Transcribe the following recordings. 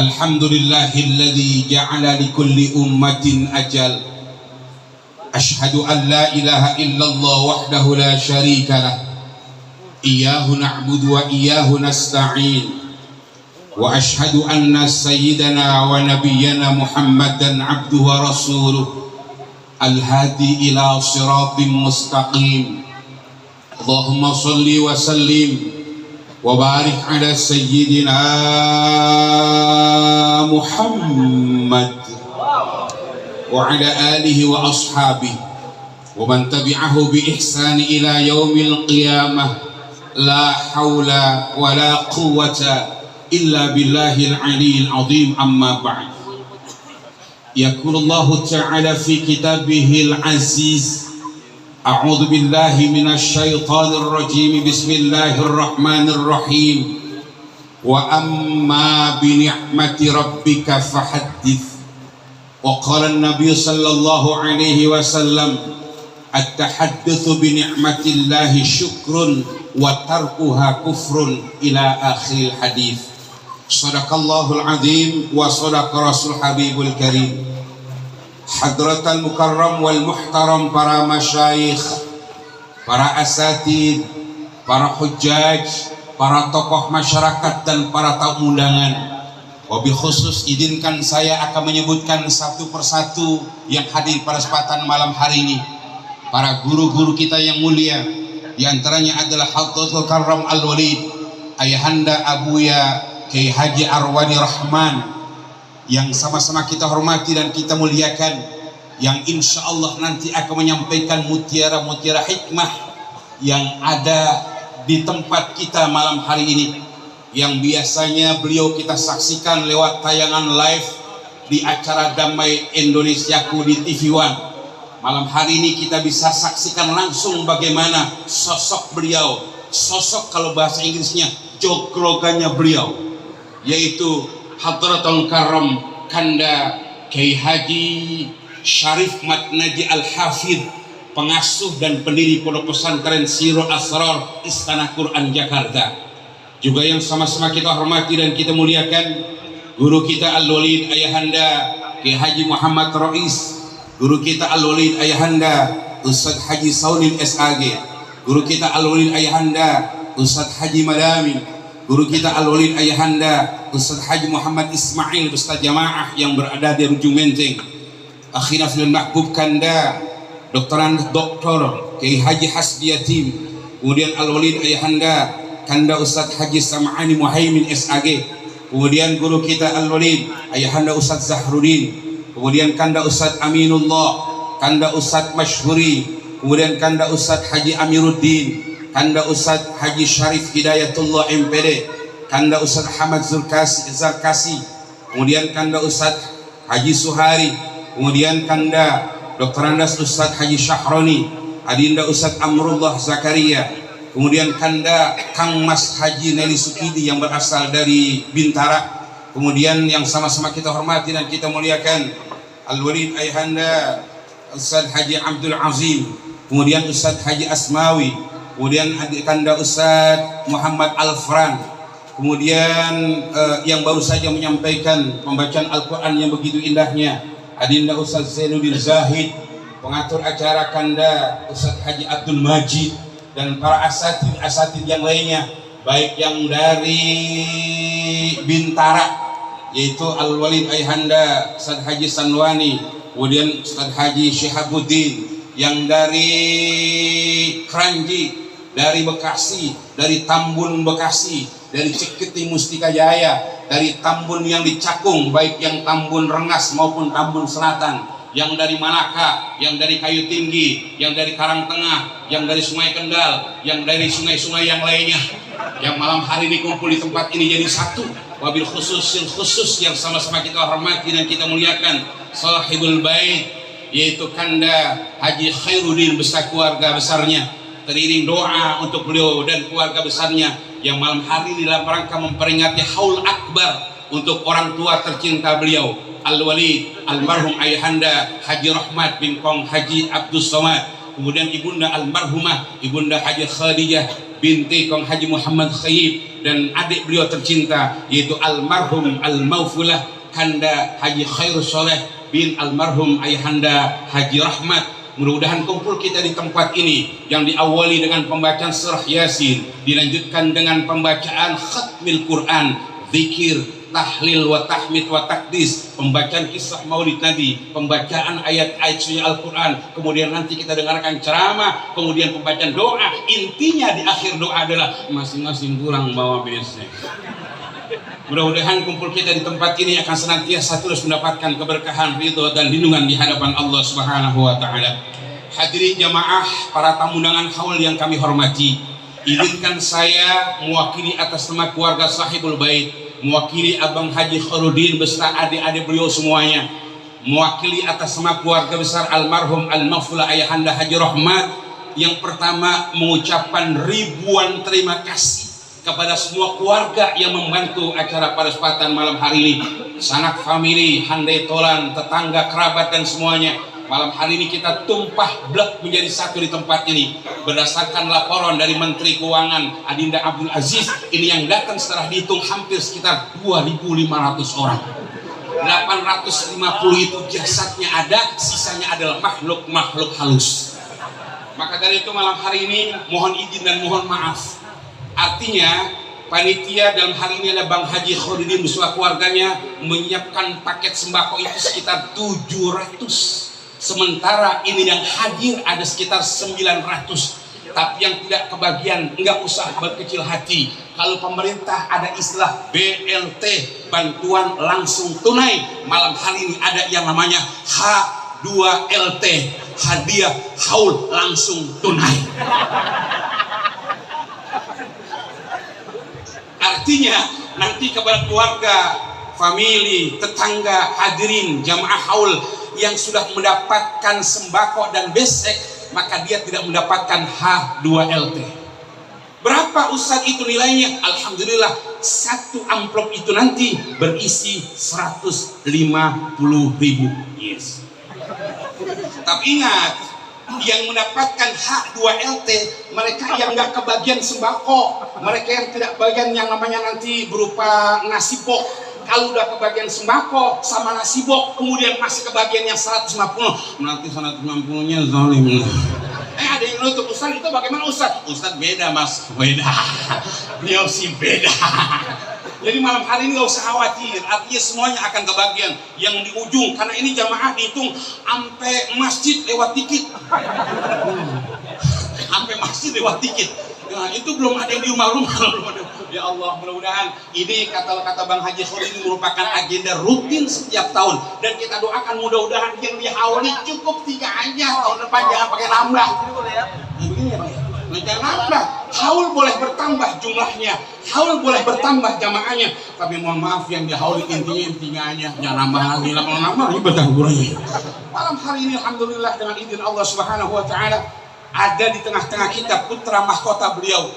Alhamdulillahilladzi ja'ala likulli ummatin ajal. Ashhadu an la ilaha illallah wahdahu la syarika lah. Iyyahu na'budu wa iyyahu nasta'in. Wa ashhadu anna sayyidana wa nabiyyana Muhammadan abduhu wa rasuluh al-hadi ila siratim mustaqim. Allahumma salli wa sallim wa barik ala sayyidina Muhammad wa ala alihi wa ashabihi wa man tabi'ahu bi ihsani ila yaumil qiyamah. La hawla wa la quwwata illa billahil aliyyil azim. Amma ba'd. Yaqulullahu ta'ala fi kitabihil aziz. A'udzu billahi minasy syaithanir rajim. Bismillahirrahmanir rahim. Wa amma bi ni'mati rabbika fahaddits. Wa qala an-nabiy sallallahu alaihi wasallam, at-tahaddatsu bi ni'matillahi syukrun wa tarkuha kufrun ila akhiril hadits. Shadaqallahul azim wa shadaqa rasul habibul karim. Hadratal mukarram wal muhtaram, para masyayikh, para asatid, para hujjaj, para tokoh masyarakat dan para tamu undangan. Wabil khusus izinkan saya akan menyebutkan satu persatu yang hadir pada kesempatan malam hari ini. Para guru-guru kita yang mulia, di antaranya adalah Hadratul Karram Al-Walid, Ayahanda Abuya Kiai Haji Arwani Rahman, yang sama-sama kita hormati dan kita muliakan, yang insya Allah nanti akan menyampaikan mutiara-mutiara hikmah yang ada di tempat kita malam hari ini, yang biasanya beliau kita saksikan lewat tayangan live di acara Damai Indonesiaku di TV One. Malam hari ini kita bisa saksikan langsung bagaimana sosok beliau, sosok kalau bahasa Inggrisnya joglogannya beliau, yaitu Hadratul Karam Kanda Kiai Haji Syarif Matnaji Al-Hafidh, pengasuh dan pendiri Pondok Pesantren Sirul Asrar Istana Quran Jakarta. Juga yang sama-sama kita hormati dan kita muliakan, guru kita Al-Walid Ayahanda Kiai Haji Muhammad Rais, guru kita Al-Walid Ayahanda Ustaz Haji Saulil SAG, guru kita Al-Walid Ayahanda Ustaz Haji Madamin, guru kita Al-Walid Ayahanda Ustaz Haji Muhammad Ismail beserta jamaah yang berada di ujung menteng. Akhirnya fil mahbub Kanda Dr. Kiai Haji Hasbi Yatim, kemudian Al-Walid Ayahanda Kanda Ustaz Haji Sam'ani Muhaimin SAG, kemudian guru kita Al-Walid Ayahanda Ustaz Zahrudin, kemudian Kanda Ustaz Aminullah, Kanda Ustaz Masyhuri, kemudian Kanda Ustaz Haji Amiruddin, Kanda Ustaz Haji Syarif Hidayatullah MPD, Kanda Ustaz Hamad Zarkasi, kemudian Kanda Ustaz Haji Suhari, kemudian Kanda Dr. Andas Ustaz Haji Syahroni, Adinda Ustaz Amrullah Zakaria, kemudian Kanda Kang Mas Haji Nelly Sukidi yang berasal dari Bintara, kemudian yang sama-sama kita hormati dan kita muliakan Al-Walid Ayahanda Ustaz Haji Abdul Azim, kemudian Ustaz Haji Asmawi, kemudian Kanda Ustaz Muhammad Al-Fran, kemudian yang baru saja menyampaikan pembacaan Al-Quran yang begitu indahnya Adinda Ustaz Zainuddin Zahid, pengatur acara Kanda Ustaz Haji Abdul Majid, dan para asatid yang lainnya, baik yang dari Bintara yaitu Al-Walid Ayahanda Ustaz Haji Sanwani, kemudian Ustaz Haji Syihabuddin, yang dari Kranji, dari Bekasi, dari Tambun Bekasi, dari Ceketi Mustika Jaya, dari Tambun yang di Cakung, baik yang Tambun Rengas maupun Tambun Selatan, yang dari Malaka, yang dari Kayu Tinggi, yang dari Karang Tengah, yang dari Sungai Kendal, yang dari sungai-sungai yang lainnya, yang malam hari ini kumpul di tempat ini jadi satu. Wabil khusus yang sama-sama kita hormati dan kita muliakan sahibul bait, yaitu Kanda Haji Khairuddin beserta keluarga besarnya. Teriring doa untuk beliau dan keluarga besarnya yang malam hari ini dalam rangka memperingati haul akbar untuk orang tua tercinta beliau, Al-Walid almarhum Ayahanda Haji Rahmat bin Kong Haji Abdus Somad, kemudian ibunda almarhumah Ibunda Haji Khadijah binti Kong Haji Muhammad Khayyib, dan adik beliau tercinta yaitu almarhum Al-Maufulah Kanda Haji Khairus Soleh bin almarhum Ayahanda Haji Rahmat. Mudah-mudahan kumpul kita di tempat ini yang diawali dengan pembacaan surah Yasin, dilanjutkan dengan pembacaan khatmil Quran, zikir, tahlil wa tahmid wa takdis, pembacaan kisah maulid Nabi, pembacaan ayat-ayat suci Al-Quran, kemudian nanti kita dengarkan ceramah, kemudian pembacaan doa. Intinya di akhir doa adalah masing-masing pulang bawa besek. Mudah-mudahan kumpul kita di tempat ini akan senantiasa terus mendapatkan keberkahan, ridho dan lindungan di hadapan Allah Subhanahu wa taala. Hadirin jamaah, para tamu undangan haul yang kami hormati, izinkan saya mewakili atas nama keluarga Sahibul Bait, mewakili Abang Haji Khairuddin beserta adik-adik beliau semuanya, mewakili atas nama keluarga besar almarhum Al-Maufulah Ayahanda Haji Rahmat, yang pertama mengucapkan ribuan terima kasih kepada semua keluarga yang membantu acara pada kesempatan malam hari ini, sanak famili, handai tolan, tetangga, kerabat dan semuanya. Malam hari ini kita tumpah blek menjadi satu di tempat ini. Berdasarkan laporan dari Menteri Keuangan Adinda Abdul Aziz, ini yang datang setelah dihitung hampir sekitar 2.500 orang. 850 itu jasadnya ada, sisanya adalah makhluk-makhluk halus. Maka dari itu malam hari ini mohon izin dan mohon maaf. Artinya panitia dalam hal ini ada Bang Haji Khairuddin beserta keluarganya menyiapkan paket sembako itu sekitar 700. Sementara ini yang hadir ada sekitar 900. Tapi yang tidak kebagian, enggak usah berkecil hati. Kalau pemerintah ada istilah BLT, bantuan langsung tunai, malam hari ini ada yang namanya H2LT, hadiah haul langsung tunai. Artinya nanti kepada keluarga, famili, tetangga, hadirin jamaah haul yang sudah mendapatkan sembako dan besek, maka dia tidak mendapatkan H2LT. Berapa Ustaz itu nilainya? Alhamdulillah, satu amplop itu nanti berisi 150.000. Yes. Tapi ingat, yang mendapatkan H2LT mereka yang nggak kebagian sembako, mereka yang tidak bagian yang namanya nanti berupa nasi bok. Kalau udah kebagian sembako sama nasi bok, kemudian masih kebagian yang 150, nanti 150-nya zalim. Ada yang nutup, Ustaz itu bagaimana Ustaz? Ustaz beda mas, beda. Beliau sih beda. Jadi malam hari ini gak usah khawatir, artinya semuanya akan kebagian. Yang di ujung, karena ini jamaah dihitung sampai masjid lewat dikit. Sampai masjid lewat dikit. Nah, itu belum ada yang di rumah-rumah. Ya Allah, mudah-mudahan ini kata Bang Haji Khairuddin ini merupakan agenda rutin setiap tahun. Dan kita doakan mudah-mudahan yang dihauli cukup 3 aja. Tahun depan jangan pakai nambah. Begini ya Bang ya? Jangan nambah. Haul boleh bertambah jumlahnya, haul boleh bertambah jamaahnya. Tapi mohon maaf yang dihauli intinya aja. Jangan nambah lagi. Kalau nambah ribet ukurannya. Malam hari ini alhamdulillah dengan izin Allah Subhanahu wa taala ada di tengah-tengah kita putra mahkota beliau,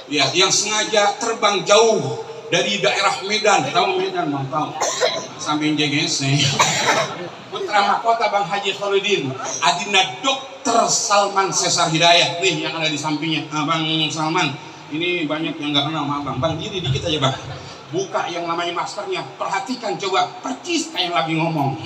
ya, yang sengaja terbang jauh dari daerah Medan. Tahu Medan, Bang? Tahu. Samping JGC. Putra mahkota Bang Haji Khairuddin, Adinda Dr. Salman Sesar Hidayah, nih yang ada di sampingnya. Nah, Bang Salman, ini banyak yang nggak kenal sama Bang. Bang, diri dikit aja Bang. Buka yang namanya maskernya, perhatikan coba, percis kayak lagi ngomong.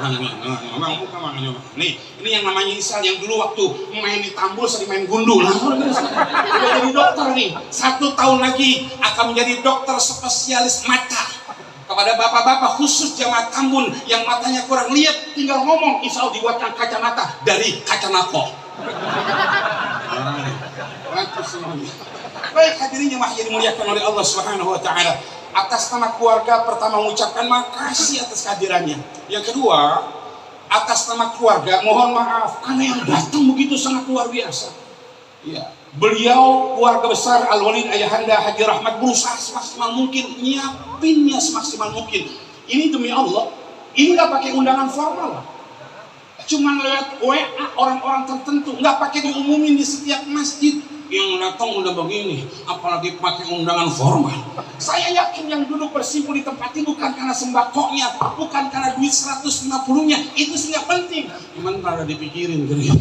Bang, buka makanya Bang. Nih, ini yang namanya Isal yang dulu waktu main di Tambul sering main gundul. Udah jadi dokter nih. 1 tahun lagi akan menjadi dokter spesialis mata. Kepada bapak-bapak khusus jamaah Tambun yang matanya kurang lihat, tinggal ngomong, insya Allah dibuatkan kacamata dari kacanako. Baik hadirin jemaah yang dimuliakan oleh Allah Subhanahu wa taala, atas nama keluarga pertama mengucapkan makasih atas kehadirannya. Yang kedua, atas nama keluarga mohon maaf karena yang datang begitu sangat luar biasa. Ya, beliau keluarga besar Al-Walid Ayahanda Haji Rahmat berusaha semaksimal mungkin nyiapinnya semaksimal mungkin. Ini demi Allah, ini nggak pakai undangan formal, cuman lewat WA orang-orang tertentu, nggak pakai diumumin di setiap masjid. Yang datang udah begini, apalagi pakai undangan formal. Saya yakin yang duduk bersimpul di tempat ini bukan karena sembakonya, bukan karena duit 150-nya, itu sih nggak penting. Cuman pada dipikirin gitu.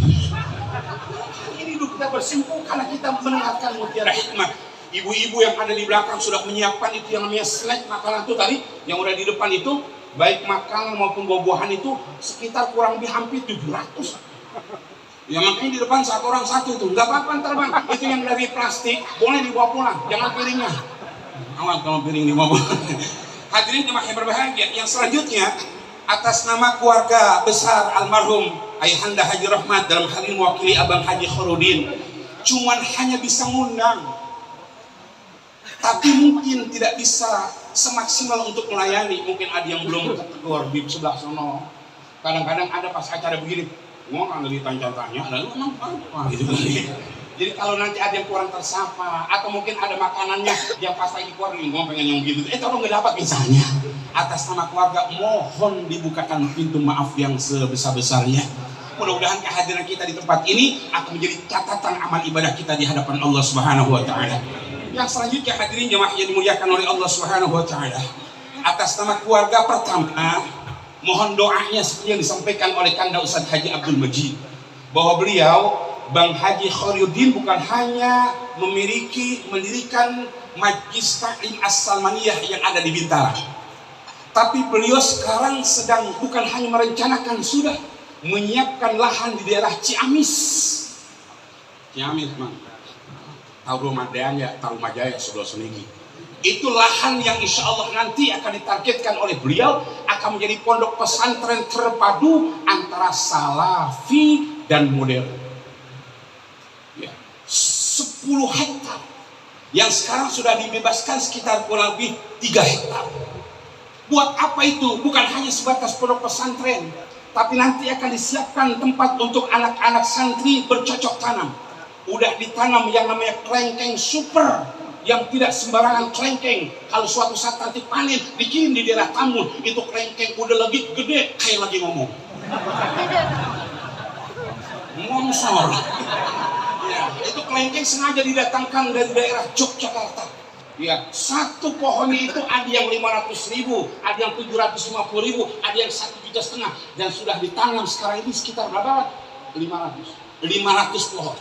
kita bersimpuh karena kita mendengarkan mutiara hikmah. Ibu-ibu yang ada di belakang sudah menyiapkan itu yang namanya snack makanan itu tadi, yang udah di depan itu, baik makanan maupun buah-buahan itu sekitar kurang lebih hampir 700. Ya makanya di depan satu orang satu itu, nggak apa-apa ntar bang, itu yang dari plastik boleh dibawa pulang, jangan piringnya. Awas kalau piring dibawa pulang. Hadirin jemaah yang berbahagia, yang selanjutnya atas nama keluarga besar almarhum Ayahanda Haji Rahmat, dalam hal ini mewakili Abang Haji Khorudin, cuman hanya bisa ngundang, tapi mungkin tidak bisa semaksimal untuk melayani. Mungkin ada yang belum keluar di sebelah sono. Kadang-kadang ada pas acara begini, ngomong ditanya-tanya, lalu emang apa gitu. Jadi kalau nanti ada yang kurang tersapa, atau mungkin ada makanannya yang pas lagi keluar, ngomong pengen yang gitu, tolong nggak dapat misalnya. Atas nama keluarga, mohon dibukakan pintu maaf yang sebesar-besarnya. Mudah-mudahan kehadiran kita di tempat ini akan menjadi catatan amal ibadah kita di hadapan Allah Subhanahu wa Ta'ala. Yang selanjutnya hadirin jemaah yang dimuliakan oleh Allah Subhanahu wa Ta'ala, atas nama keluarga pertama, mohon doanya seperti yang disampaikan oleh Kanda Ustadz Haji Abdul Majid, bahwa beliau Bang Haji Khorudin bukan hanya mendirikan Majlis Ta'lim As-Salmaniyah yang ada di Bintara, tapi beliau sekarang sedang bukan hanya merencanakan, sudah menyiapkan lahan di daerah Ciamis. Ciamis man, tahu Rumah ya, tahu Majaya sebelah Senigi. Itu lahan yang insya Allah nanti akan ditargetkan oleh beliau akan menjadi pondok pesantren terpadu antara salafi dan modern. Ya, 10 hektar yang sekarang sudah dibebaskan sekitar kurang lebih 3 hektar. Buat apa itu? Bukan hanya sebatas pondok pesantren, tapi nanti akan disiapkan tempat untuk anak-anak santri bercocok tanam. Udah ditanam yang namanya kelengkeng super, yang tidak sembarangan kelengkeng. Kalau suatu saat nanti panen dikirim di daerah Tambun, itu kelengkeng udah lebih gede kayak lagi ngomong. Mongsor. Ya, itu kelengkeng sengaja didatangkan dari daerah Yogyakarta. Ya, satu pohonnya itu ada yang 500.000, ada yang 750.000, ada yang 1,5 juta, dan sudah ditanam sekarang ini sekitar berapa? 500 pohon.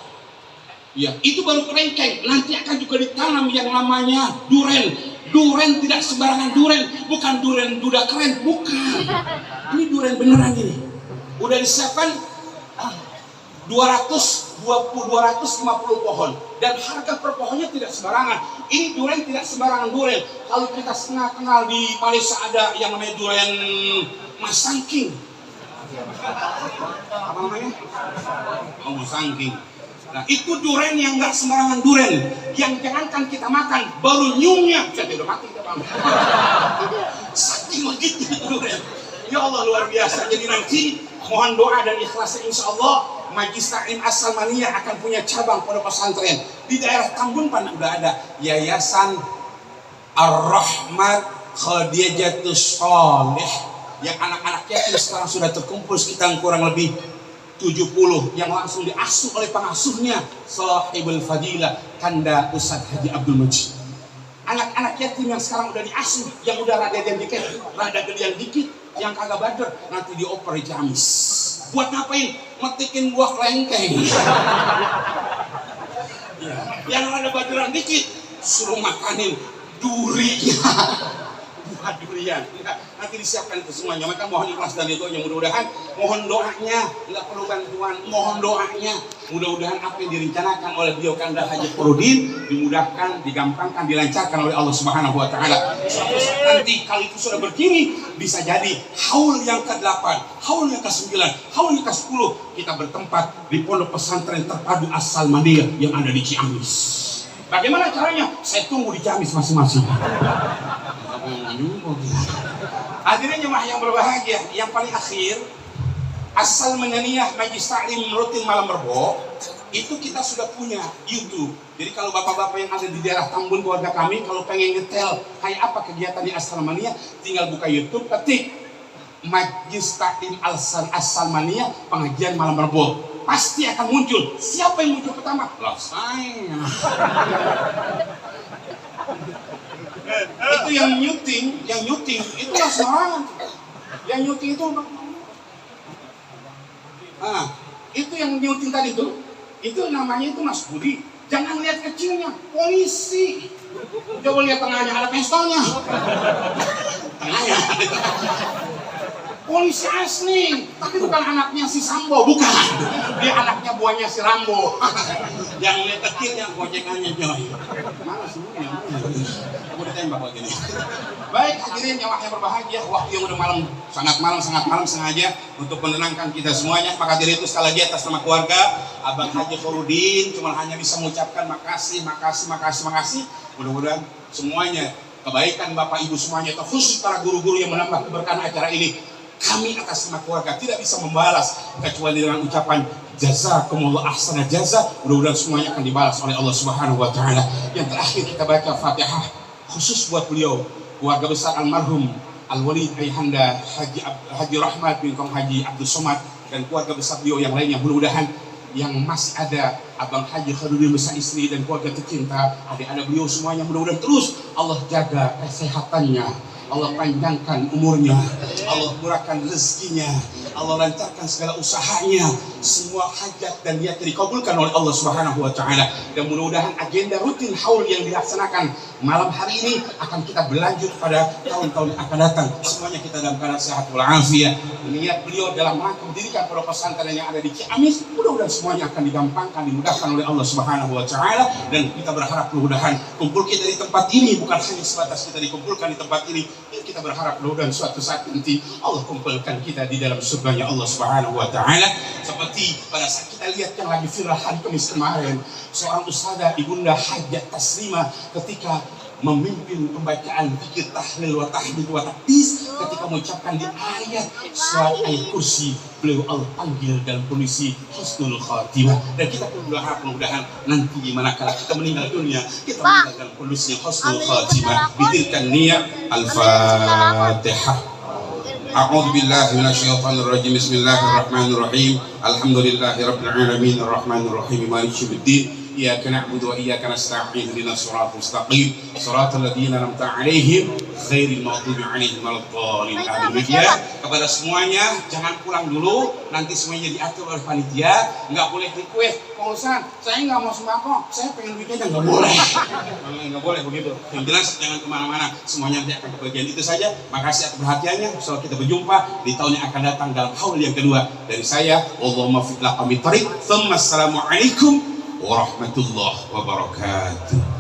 Ya, itu baru kelengkeng. Nanti akan juga ditanam yang namanya duren. Duren tidak sembarangan duren, bukan duren duda keren, bukan. Ini duren beneran ini. Udah disiapkan 250 pohon, dan harga per pohonnya tidak sembarangan. Ini duren tidak sembarangan duren. Kalau kita kenal di Malaysia ada yang namanya duren masangking. Apa namanya? Oh, masangking. Nah, itu duren yang nggak sembarangan duren, yang jangankan kita makan, baru nyiumnya jadi udah mati kita bang. Saking begitu duren. Ya Allah, luar biasa. Jadi nanti mohon doa dan ikhlas, insya Allah Majlis Ta'lim As-Salmaniyah akan punya cabang pondok pesantren di daerah Tambun. Pan udah ada Yayasan Ar-Rahmat Khadijatus Sholih, yang anak-anak yatim sekarang sudah terkumpul sekitar kurang lebih 70 yang langsung diasuh oleh pengasuhnya Sahibul Fadilah Kanda Ustadz Haji Abdul Majid. Anak-anak yatim yang sekarang udah diasuh, yang udah rada gedean dikit, yang kagak bader, nanti dioper di Ciamis. Buat ngapain? Metikin buah kelengkeng. Ya, yang rada baderan dikit, suruh makanin durinya. Buah durian. Nanti disiapkan itu semuanya. Maka mohon ikhlas dan ridhonya, mudah-mudahan, mohon doanya, nggak perlu bantuan, mohon doanya. Mudah-mudahan apa yang direncanakan oleh beliau Kanda Haji Khorudin dimudahkan, digampangkan, dilancarkan oleh Allah Subhanahu wa Ta'ala. Suatu saat nanti kalau itu sudah berdiri, bisa jadi haul yang ke-8, haul yang ke-9, haul yang ke-10 kita bertempat di pondok pesantren terpadu As-Salmaniyah yang ada di Ciamis. Bagaimana caranya? Saya tunggu di Ciamis masing-masing. Hadirin jemaah yang berbahagia, yang paling akhir, As-Salmaniyah Majlis Ta'lim rutin malam Rebo itu kita sudah punya YouTube. Jadi kalau bapak-bapak yang ada di daerah Tambun keluarga kami, kalau pengen ngetel kayak apa kegiatan di As-Salmaniyah, tinggal buka YouTube, ketik Majlis Ta'lim As-Salmaniyah pengajian malam Rebo, pasti akan muncul. Siapa yang muncul pertama? Lah saya. Itu yang nyuting itu lah sembarangan. Yang nyuting itu itu yang nyuting tadi tuh Itu namanya itu Mas Budi. Jangan lihat kecilnya, polisi. Coba lihat tengahnya, ada pistolnya. Tengahnya. Polisi asli, tapi bukan anaknya si Sambo, bukan. Dia anaknya buahnya si Rambo. Yang lihat kecilnya, gojekannya Joy. Mana semuanya? Aku ditembak begini. Baik hadirin yang berbahagia, waktu yang udah sangat malam sengaja untuk menenangkan kita semuanya. Maka dari itu sekali lagi atas nama keluarga Abang Haji Khairuddin cuma hanya bisa mengucapkan makasih. Mudah-mudahan semuanya kebaikan Bapak Ibu semuanya, atau khusus para guru-guru yang menambah keberkahan acara ini. Kami atas nama keluarga tidak bisa membalas kecuali dengan ucapan jazakumullah ahsana jaza. Mudah-mudahan semuanya akan dibalas oleh Allah Subhanahu wa taala. Yang terakhir kita baca Fatihah khusus buat beliau, keluarga besar almarhum Al-Walid Ayahanda Haji Rahmat bin Kong Haji Abdul Somad dan keluarga besar beliau yang lainnya. Mudah-mudahan yang masih ada Abang Haji Khairuddin bersama istri dan keluarga tercinta, adik-adik beliau semuanya, mudah-mudahan terus Allah jaga kesehatannya, Allah panjangkan umurnya, Allah murahkan rezekinya, Allah lancarkan segala usahanya, semua hajat dan niat dikabulkan oleh Allah Subhanahu wa taala. Dan mudah-mudahan agenda rutin haul yang dilaksanakan malam hari ini akan kita berlanjut pada tahun-tahun yang akan datang. Semuanya kita dalam keadaan sehat walafiat. Niat beliau dalam rangka mendirikan pondok pesantren yang ada di Ciamis, mudah-mudahan semuanya akan digampangkan, dimudahkan oleh Allah Subhanahu wa taala. Dan kita berharap mudah-mudahan kumpul kita di tempat ini bukan hanya sebatas kita dikumpulkan di tempat ini. Kita berharap mudah-mudahan suatu saat nanti Allah kumpulkan kita di dalam surganya Allah Subhanahu wa taala. Seperti pada saat kita lihat yang lagi viral hari Kamis kemarin, seorang ustazah Ibunda Hajat Taslimah ketika memimpin pembacaan zikir tahlil wa tahmid wa takbir, ketika mengucapkan di ayat surat ayat kursi, beliau Allah panggil dalam kondisi husnul khatimah. Dan kita pun berharap mudah-mudahan nanti manakala kita meninggal dunia, kita meninggal dalam kondisi husnul khatimah. Bitilkan niat. Al-Fatihah. A'udzu billahi minasyaitonir rajim. Bismillahirrahmanirrahim. Alhamdulillahirabbil alamin arrahmanir rahim maliki yaumiddin. Iyyaka na'budu wa iyyaka nasta'in ihdinas siratal mustaqim siratal ladzina an'amta 'alaihim ghairil maghdubi 'alaihim waladdallin. Amin. Ya, kepada semuanya jangan pulang dulu, nanti semuanya diatur oleh panitia, enggak boleh request. Pak Ustaz, saya enggak mau sembako, saya pengen weekend, enggak boleh. Enggak boleh begitu. Yang jelas jangan kemana-mana, semuanya nanti akan kebagian. Itu saja. Makasih atas perhatiannya. Insyaallah kita berjumpa di tahun yang akan datang dalam haul yang kedua. Dari saya, Allahumma fiqh laqami tariq. Assalamualaikum warahmatullahi wabarakatuh.